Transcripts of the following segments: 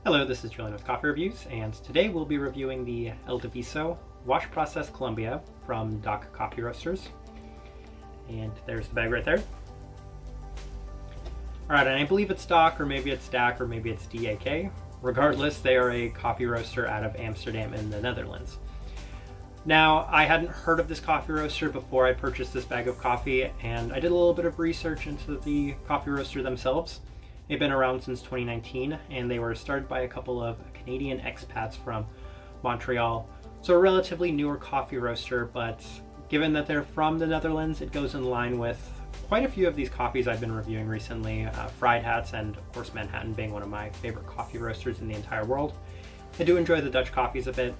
Hello, this is Julian with Coffee Reviews, and today we'll be reviewing the El Diviso Wash Process Colombia from Doc Coffee Roasters. And there's the bag right there. Alright, and I believe it's Doc, or maybe it's DAC, or maybe it's DAK. Regardless, they are a coffee roaster out of Amsterdam in the Netherlands. Now, I hadn't heard of this coffee roaster before I purchased this bag of coffee, and I did a little bit of research into the coffee roaster themselves. They've been around since 2019, and they were started by a couple of Canadian expats from Montreal. So a relatively newer coffee roaster, but given that they're from the Netherlands, it goes in line with quite a few of these coffees I've been reviewing recently. Fried Hats and, of course, Manhattan being one of my favorite coffee roasters in the entire world. I do enjoy the Dutch coffees a bit,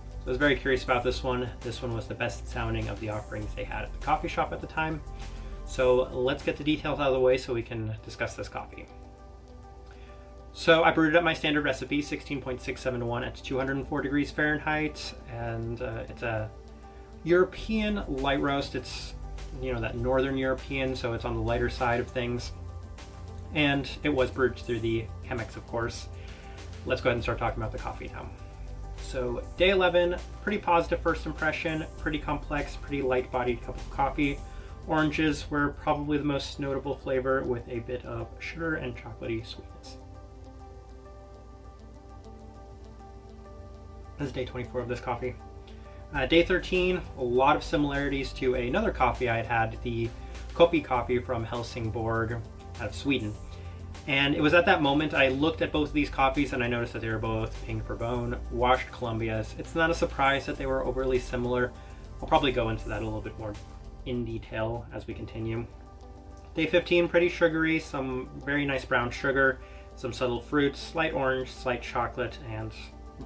so I was very curious about this one. This one was the best sounding of the offerings they had at the coffee shop at the time. So let's get the details out of the way so we can discuss this coffee. So I brewed it at my standard recipe, 16.671 at 204 degrees Fahrenheit, and it's a European light roast. It's, that Northern European, so it's on the lighter side of things. And it was brewed through the Chemex, of course. Let's go ahead and start talking about the coffee now. So day 11, pretty positive first impression, pretty complex, pretty light-bodied cup of coffee. Oranges were probably the most notable flavor, with a bit of sugar and chocolatey sweetness. This is day 24 of this coffee. Day 13, a lot of similarities to another coffee I had, the Kopi coffee from Helsingborg out of Sweden. And it was at that moment I looked at both of these coffees and I noticed that they were both pink for bone, washed Colombias. It's not a surprise that they were overly similar. I'll probably go into that a little bit more in detail as we continue. Day 15, pretty sugary, some very nice brown sugar, some subtle fruits, slight orange, slight chocolate, and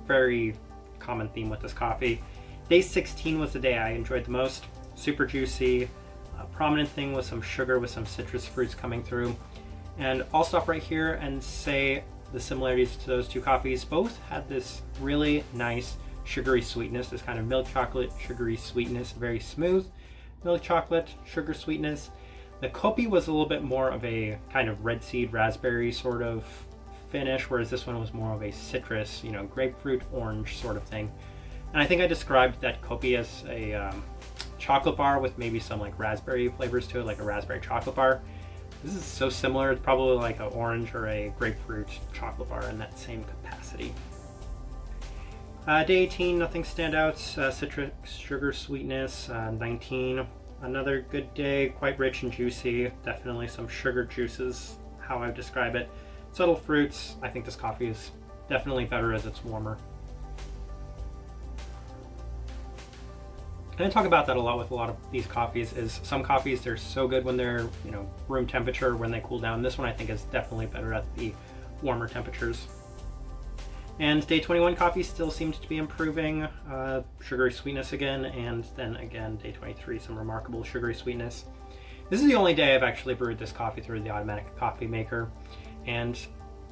very common theme with this coffee. Day 16 was the day I enjoyed the most. Super juicy, prominent thing with some sugar with some citrus fruits coming through. And I'll stop right here and say the similarities to those two coffees. Both had this really nice sugary sweetness, this kind of milk chocolate sugary sweetness, very smooth milk chocolate sugar sweetness. The Kopi was a little bit more of a kind of red seed raspberry sort of finish, whereas this one was more of a citrus, grapefruit orange sort of thing. And I think I described that Kopi as a chocolate bar with maybe some like raspberry flavors to it, like a raspberry chocolate bar. This is so similar. It's probably like an orange or a grapefruit chocolate bar in that same capacity. Day 18, nothing standouts. Citric sugar sweetness. 19, another good day, quite rich and juicy. Definitely some sugar juices, how I would describe it. Subtle fruits. I think this coffee is definitely better as it's warmer. And I talk about that a lot with a lot of these coffees, is some coffees, they're so good when they're, room temperature, when they cool down. This one I think is definitely better at the warmer temperatures. And day 21 coffee still seemed to be improving, sugary sweetness again, and then again, day 23, some remarkable sugary sweetness. This is the only day I've actually brewed this coffee through the automatic coffee maker, and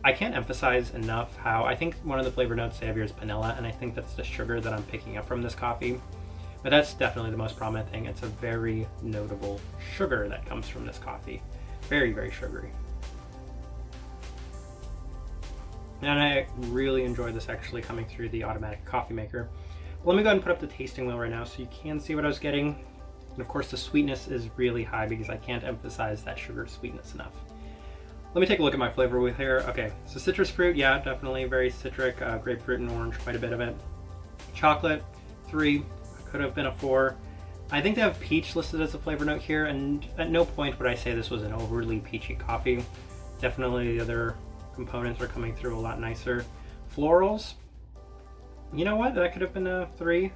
I can't emphasize enough how I think one of the flavor notes they have here is vanilla, and I think that's the sugar that I'm picking up from this coffee. But that's definitely the most prominent thing. It's a very notable sugar that comes from this coffee. Very, very sugary. And I really enjoy this actually coming through the automatic coffee maker. But let me go ahead and put up the tasting wheel right now so you can see what I was getting. And of course the sweetness is really high because I can't emphasize that sugar sweetness enough. Let me take a look at my flavor wheel here. Okay, so citrus fruit, yeah, definitely very citric. Grapefruit and orange, quite a bit of it. Chocolate, 3. Could have been a 4. I think they have peach listed as a flavor note here, and at no point would I say this was an overly peachy coffee. Definitely the other components are coming through a lot nicer. Florals, you know what, that could have been a 3.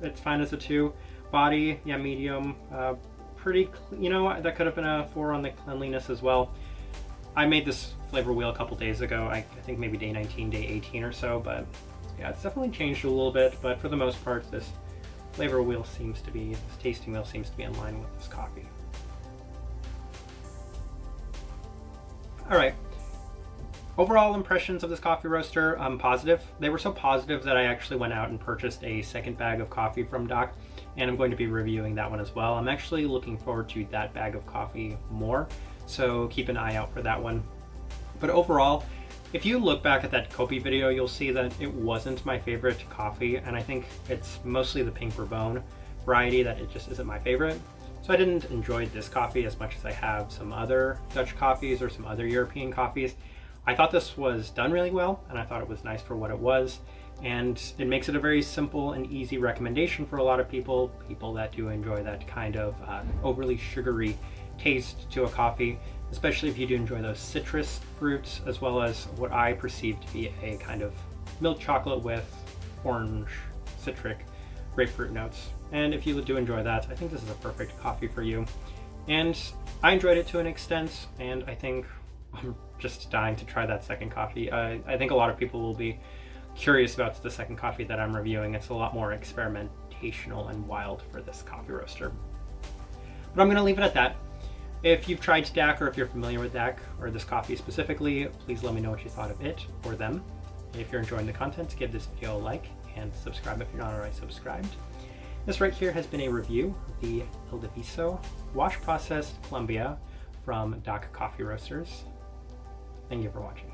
It's fine as a 2. Body, yeah, medium. Pretty, that could have been a 4 on the cleanliness as well. I made this flavor wheel a couple days ago, I think maybe day 19, day 18 or so, but yeah, it's definitely changed a little bit, but for the most part, this flavor wheel seems to be, this tasting wheel seems to be in line with this coffee. Alright, overall impressions of this coffee roaster, positive. They were so positive that I actually went out and purchased a second bag of coffee from Doc, and I'm going to be reviewing that one as well. I'm actually looking forward to that bag of coffee more, so keep an eye out for that one. But overall, If you look back at that Kopi video, you'll see that it wasn't my favorite coffee, and I think it's mostly the pink Bourbon variety that it just isn't my favorite. So I didn't enjoy this coffee as much as I have some other Dutch coffees or some other European coffees. I thought this was done really well, and I thought it was nice for what it was, and it makes it a very simple and easy recommendation for a lot of people that do enjoy that kind of overly sugary taste to a coffee, especially if you do enjoy those citrus fruits, as well as what I perceive to be a kind of milk chocolate with orange, citric, grapefruit notes. And if you do enjoy that, I think this is a perfect coffee for you. And I enjoyed it to an extent, and I think I'm just dying to try that second coffee. I think a lot of people will be curious about the second coffee that I'm reviewing. It's a lot more experimentational and wild for this coffee roaster. But I'm going to leave it at that. If you've tried DAC, or if you're familiar with DAC or this coffee specifically, please let me know what you thought of it or them. If you're enjoying the content, give this video a like and subscribe if you're not already subscribed. This right here has been a review of the Diviso wash processed Colombia from DAC Coffee Roasters. Thank you for watching.